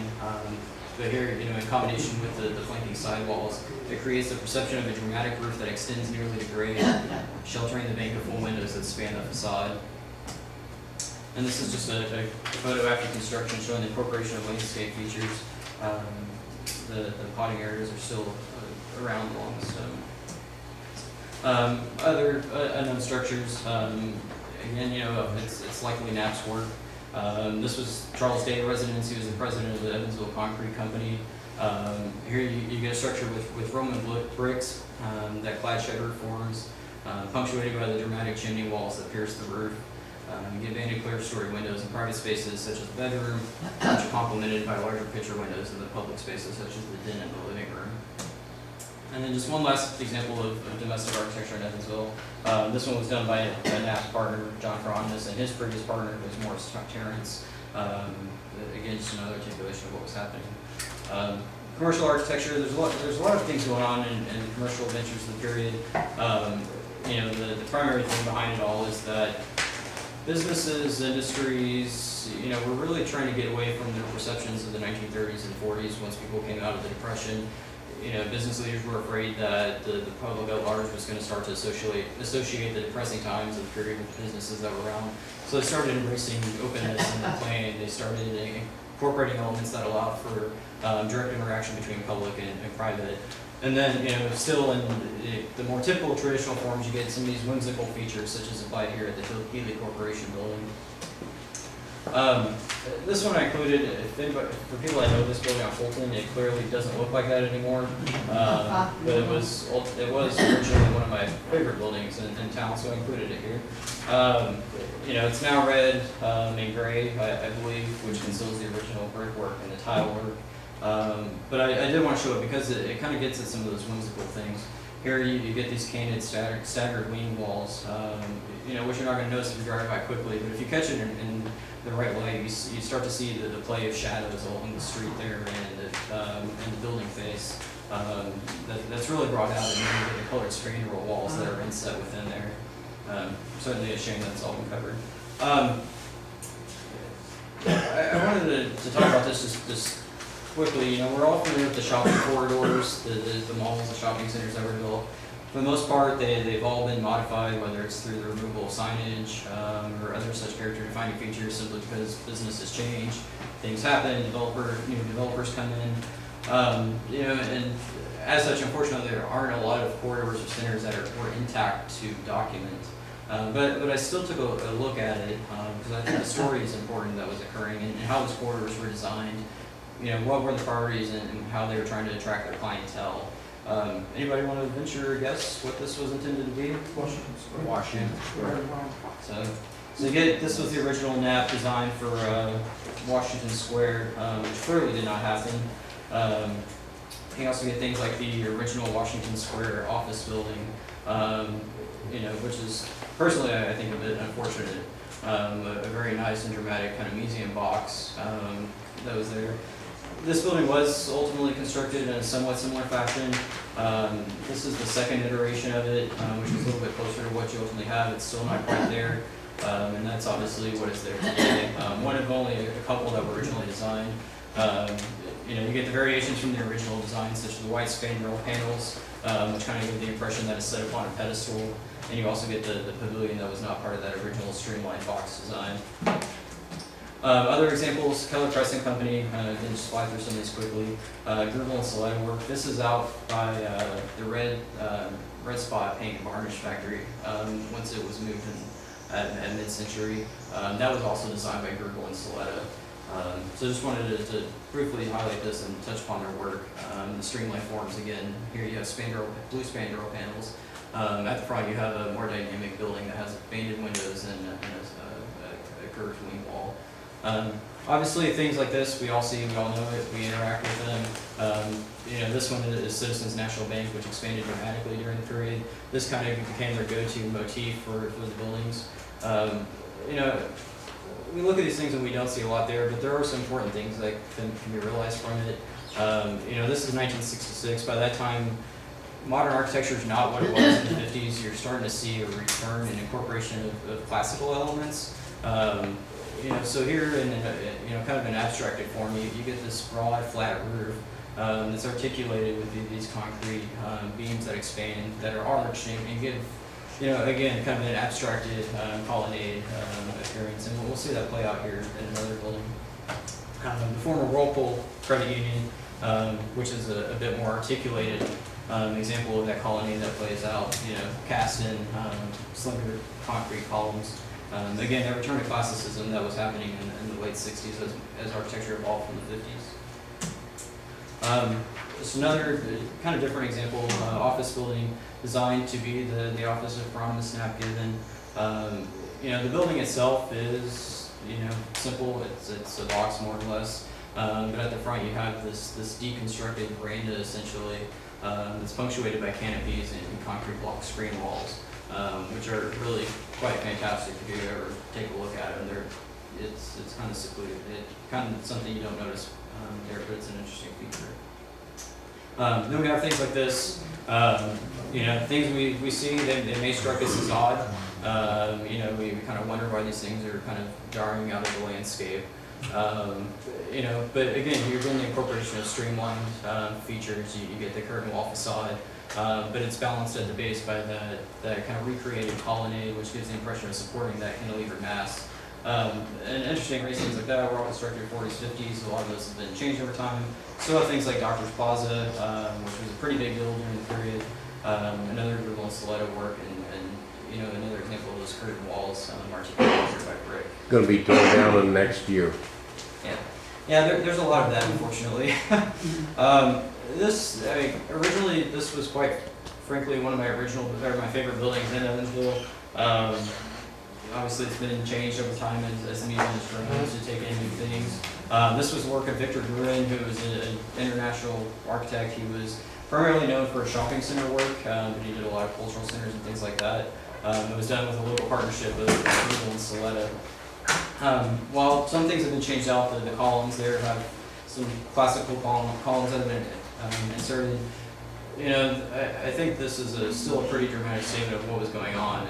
But here, in combination with the flanking sidewalls, it creates the perception of a dramatic roof that extends nearly to grade, sheltering the bank of full windows that span the facade. And this is just a photo after construction showing the incorporation of landscape features. The potting areas are still around along the stone. Other unknown structures, again, it's likely Knapp's work. This was Charles Day residence. He was the president of the Evansville Concrete Company. Here you get a structure with Roman bricks that clad shed roof forms, punctuated by the dramatic chimney walls that pierce the roof. You get banded clear-story windows in private spaces such as the bedroom, which are complemented by larger picture windows in the public spaces such as the den and the living room. And then just one last example of domestic architecture in Evansville. This one was done by a Knapp partner, John Ferrandes, and his previous partner was Morris Terrence. Again, just another articulation of what was happening. Commercial architecture, there's a lot of things going on in the commercial ventures of the period. The primary thing behind it all is that businesses, industries, we're really trying to get away from the perceptions of the 1930s and 40s once people came out of the Depression. Business leaders were afraid that the public at large was going to start to associate the depressing times of the period with the businesses that were around. So they started embracing openness in their planning. They started incorporating elements that allowed for direct interaction between public and private. And then, still in the more typical traditional forms, you get some of these whimsical features, such as applied here at the Healy Corporation building. This one I included, for people that know this building on Fulton, it clearly doesn't look like that anymore. But it was originally one of my favorite buildings in town, so I included it here. It's now red and gray, I believe, which conceals the original brickwork and the tile work. But I did want to show it because it kind of gets at some of those whimsical things. Here you get these canted staggered leaning walls, which you're not going to notice if you're driving by quickly, but if you catch it in the right way, you start to see the play of shadows along the street there and the building face. That's really brought out, and then you get the colored spandrel walls that are inset within there. Certainly a shame that it's all been covered. I wanted to talk about this just quickly. We're all familiar with the shopping corridors, the malls, the shopping centers that were built. For the most part, they've all been modified, whether it's through the removal of signage or other such character-defining features, simply because businesses change, things happen, developers come in, and as such, unfortunately, there aren't a lot of corridors or centers that were intact to document. But I still took a look at it because I think the story is important that was occurring and how those corridors were designed. What were the priorities and how they were trying to attract their clientele. Anybody want to venture a guess what this was intended to be? Washington Square. So this was the original Knapp design for Washington Square, which clearly did not happen. You can also get things like the original Washington Square office building, which is personally I think a bit unfortunate. A very nice and dramatic kind of museum box that was there. This building was ultimately constructed in a somewhat similar fashion. This is the second iteration of it, which is a little bit closer to what you ultimately have. It's still not quite there, and that's obviously what is there today. One of only a couple that were originally designed. You get the variations from the original design, such as the white spandrel panels, which kind of give the impression that it's set upon a pedestal, and you also get the pavilion that was not part of that original streamlined box design. Other examples, Keller Pressing Company, can just fly through some of these quickly. Grubel and Saletta work. This is out by the Red Spot Paint and Varnish Factory once it was moved at mid-century. That was also designed by Grubel and Saletta. So just wanted to briefly highlight this and touch upon their work. The streamlined forms, again, here you have blue spandrel panels. At the front you have a more dynamic building that has banded windows and a curved wing wall. Obviously, things like this, we all see, we all know it, we interact with them. This one is Citizens National Bank, which expanded dramatically during the period. This kind of became their go-to motif for the buildings. We look at these things and we don't see a lot there, but there are some important things that can be realized from it. This is 1966. By that time, modern architecture is not what it was in the 50s. You're starting to see a return and incorporation of classical elements. So here in kind of an abstracted form, you get this broad, flat roof that's articulated with these concrete beams that expand, that are arched, and give, again, kind of an abstracted colonnade appearance. And we'll see that play out here in another building. The former Whirlpool Credit Union, which is a bit more articulated example of that colony that plays out, cast in slender concrete columns. Again, that return to classicism that was happening in the late 60s as architecture evolved from the 50s. Just another kind of different example, office building designed to be the office of Rhodamas Knapp Given. The building itself is, simple. It's a box more or less. But at the front you have this deconstructed veranda essentially that's punctuated by canopies and concrete block screen walls, which are really quite fantastic if you ever take a look at them. It's kind of secluded. It's kind of something you don't notice there, but it's an interesting feature. Then we have things like this. Things we see, they may strike us as odd. We kind of wonder why these things are kind of jarring out of the landscape. But again, you're getting the incorporation of streamlined features. You get the curtain wall facade, but it's balanced at the base by that kind of recreated colonnade, which gives the impression of supporting that cantilever mass. And interesting reasons like that were all constructed in the 40s, 50s. A lot of those have been changed over time. Still have things like Doctor's Plaza, which was a pretty big build during the period. Another Google and Stiletto work, and another example of those curtain walls articulated by brick. Going to be torn down in the next year. There's a lot of that, unfortunately. Originally, this was quite frankly one of my favorite buildings in Evansville. Obviously, it's been changed over time as the museum has grown to take in new things. This was the work of Victor Gurin, who was an international architect. He was primarily known for shopping center work, but he did a lot of cultural centers and things like that. It was done with a local partnership of Google and Stiletto. While some things have been changed out, the columns there have some classical columns that have been inserted. I think this is still a pretty dramatic statement of what was going on.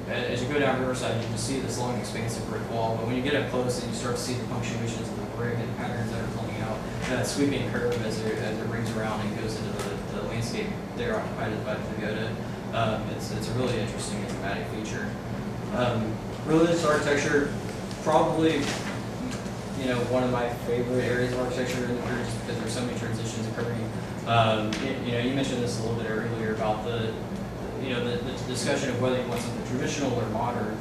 And as you go down Riverside, you can see this long, expansive brick wall. But when you get up close and you start to see the punctuations of the brick and the patterns that are pulling out, and that sweeping curve as it rings around and goes into the landscape there occupied by the pagoda, it's a really interesting and dramatic feature. Religious architecture, probably one of my favorite areas of architecture in the period, just because there's so many transitions occurring. You mentioned this a little bit earlier about the discussion of whether you want something traditional or modern,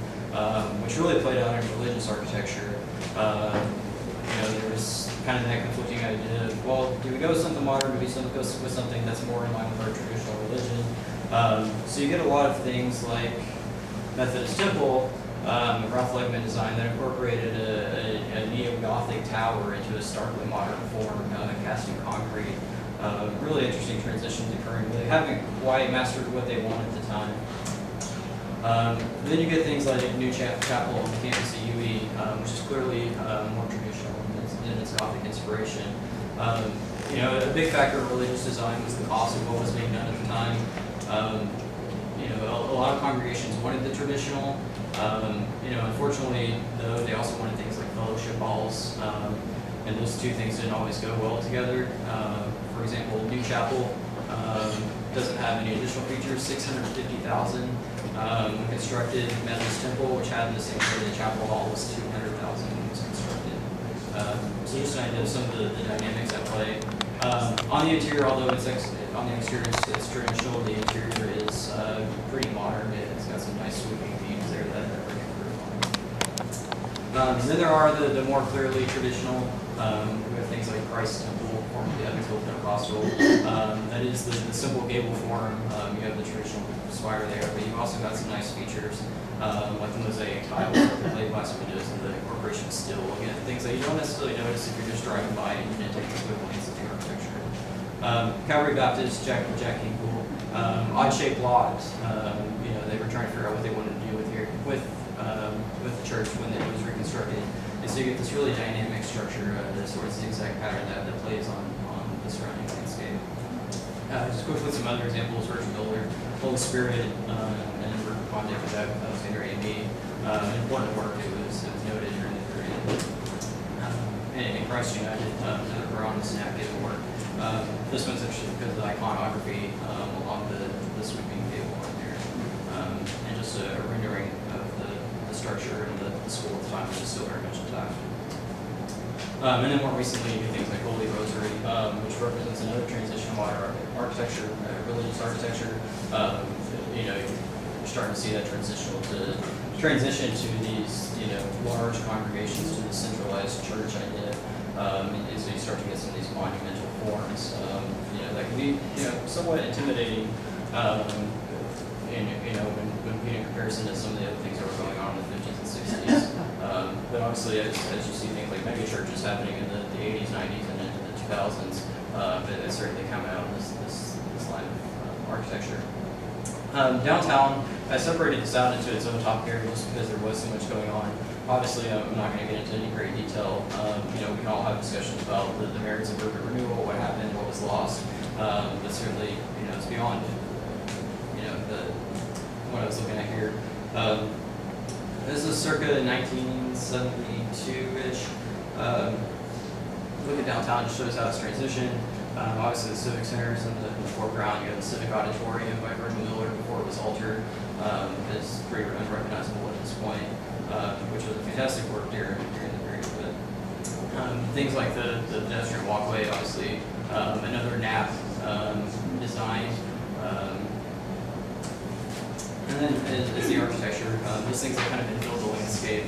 which really played out in religious architecture. There was kind of that conflicting idea of, well, do we go with something modern, or do we go with something that's more in line with our traditional religion? So you get a lot of things like Methodist Temple, Ralph Legman design that incorporated a neo-Gothic tower into a starkly modern form, cast in concrete. Really interesting transitions occurring. They haven't quite mastered what they want at the time. Then you get things like New Chapel on the campus at UE, which is clearly more traditional in its Gothic inspiration. A big factor of religious design was the cost of what was being done at the time. A lot of congregations wanted the traditional. Unfortunately, though, they also wanted things like fellowship halls, and those two things didn't always go well together. For example, New Chapel doesn't have any additional features. 650,000 constructed. Methodist Temple, which had the same sort of chapel hall, was 200,000 when it was constructed. So just an idea of some of the dynamics at play. On the interior, although on the exterior it's traditional, the interior is pretty modern. It's got some nice sweeping beams there that bring it through. And then there are the more clearly traditional. We have things like Christ's Temple, form of the Evansville Pentecostal. That is the simple gable form. You have the traditional spire there, but you've also got some nice features like the mosaic tiles, the plate glass windows, and the incorporation of steel. Again, things that you don't necessarily notice if you're just driving by and you didn't take a quick glance at the architecture. Calvary Baptist, Jack Hinkle, odd-shaped lot. They were trying to figure out what they wanted to do with the church when it was reconstructed. And so you get this really dynamic structure, this sort of zigzag pattern that plays on the surrounding landscape. Just quickly, some other examples: Virgin Builder, Holy Spirit, and River Condic of Alexander A.B. Important work. It was noted during the period. And Christ United, another Rhodamas Knapp Given work. This one's interesting because of the iconography along the sweeping gable on there, and just a rendering of the structure and the school at the time, which is still very much intact. And then more recently, you get things like Holy Rosary, which represents another transition of modern architecture, religious architecture. You know, you're starting to see that transition to these, you know, large congregations, to the centralized church idea. And so you start to get some of these monumental forms, you know, that can be, you know, somewhat intimidating, you know, when put in comparison to some of the other things that were going on in the 50s and 60s. But obviously, as you see things like mega churches happening in the 80s, 90s, and into the 2000s, it certainly come out in this line of architecture. Downtown, I separated this out into its own topic area just because there was so much going on. Obviously, I'm not going to get into any great detail. You know, we can all have discussions about the merits of urban renewal, what happened, what was lost. But certainly, you know, it's beyond, you know, what I was looking at here. This is circa 1972-ish. Look at downtown, just shows how it's transitioned. Obviously, the Civic Center is in the foreground. You have the Civic Auditorium by Virgil Miller before it was altered. It's pretty unrecognizable at this point, which was a fantastic work during the period. But things like the pedestrian walkway, obviously, another nap design. And then is the architecture. Those things that kind of infill the landscape.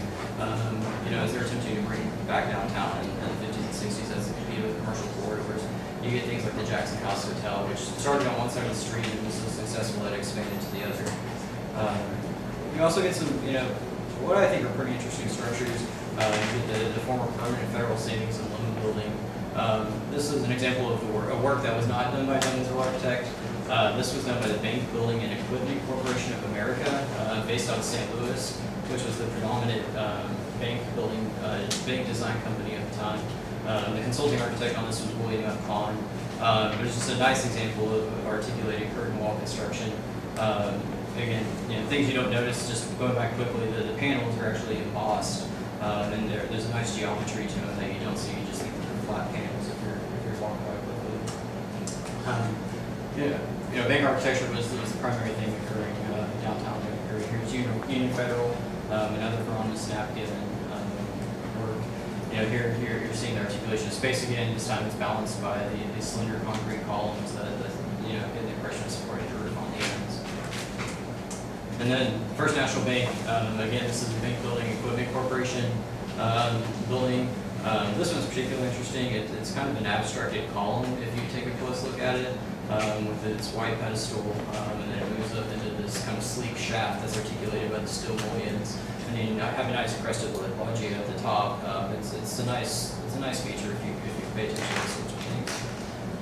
You know, as they're attempting to bring back downtown in the 50s and 60s as they compete with commercial corridors. You get things like the Jackson House Hotel, which started on one side of the street and was so successful that it expanded to the other. You also get some, you know, what I think are pretty interesting structures. You get the former permanent federal savings and loan building. This is an example of a work that was not done by an Evansville architect. This was done by the Bank Building and Equipment Corporation of America, based out of St. Louis, which was the predominant bank design company at the time. The consulting architect on this was William F. Kahn. It was just a nice example of articulated curtain wall construction. Again, you know, things you don't notice, just going back quickly, the panels are actually embossed, and there's a nice geometry to them that you don't see. You just think they're flat panels if you're walking by quickly. Yeah, you know, bank architecture was the primary thing occurring downtown. Here's Union Federal, another Veronica Snap given. You know, here you're seeing the articulation of space again. This time it's balanced by the slender concrete columns that you know, get the impression of supporting the roof on the ends. And then First National Bank, again, this is the Bank Building Equipment Corporation building. This one's particularly interesting. It's kind of an abstracted column if you take a close look at it, with its white pedestal, and then it moves up into this kind of sleek shaft that's articulated by the steel mullions. And then you have a nice crested loggia at the top. It's a nice feature if you pay attention to those sorts of things.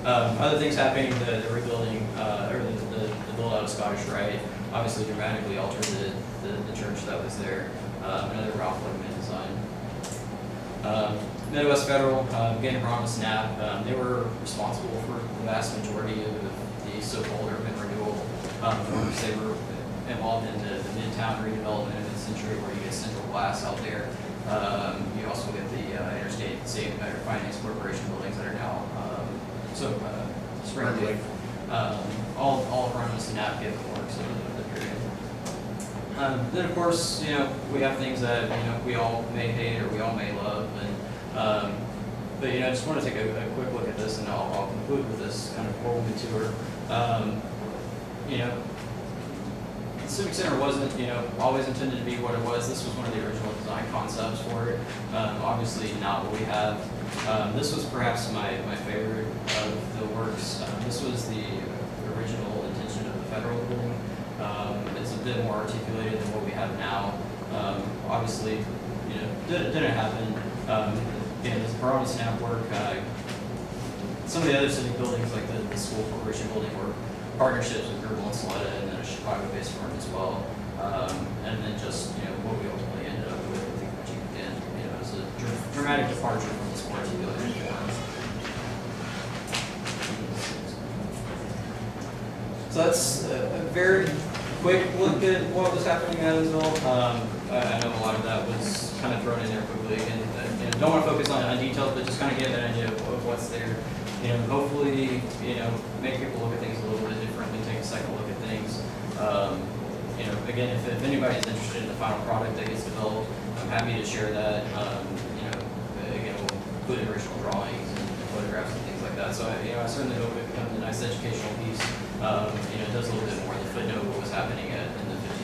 Other things happening, the rebuilding or the build out of Scottish Rite obviously dramatically altered the church that was there. Another Ralph Lickman design. Midwest Federal, again Veronica Snap, they were responsible for the vast majority of the so-called urban renewal works. They were involved in the Midtown redevelopment of the century, where you get Central Glass out there. You also get the Interstate Savings Better Finance Corporation buildings that are now Springleaf. All around us Snap given works over the period. Then of course, you know, we have things that, you know, we all may hate or we all may love, but you know, I just want to take a quick look at this, and I'll conclude with this kind of whirlwind tour. You know, the Civic Center wasn't, you know, always intended to be what it was. This was one of the original design concepts for it. Obviously not what we have. This was perhaps my favorite of the works. This was the original intention of the federal building. It's a bit more articulated than what we have now. Obviously, you know, didn't happen. Again, this Veronica Snap work. Some of the other city buildings, like the school corporation building, were partnerships with Gerbil and Saletta, and then a Chicago-based firm as well. And then just, you know, what we ultimately ended up with, I think, which again, you know, is a dramatic departure from this more articulated form. So that's a very quick look at what was happening in Evansville. I know a lot of that was kind of thrown in there quickly. Again, you know, don't want to focus on details, but just kind of get an idea of what's there. You know, hopefully, you know, make people look at things a little bit differently, take a second look at things. You know, again, if anybody's interested in the final product that gets developed, I'm happy to share that. You know, again, we'll include original drawings and photographs and things like that. So I certainly hope it becomes a nice educational piece. It does a little bit more in the footnote what was happening in the 15th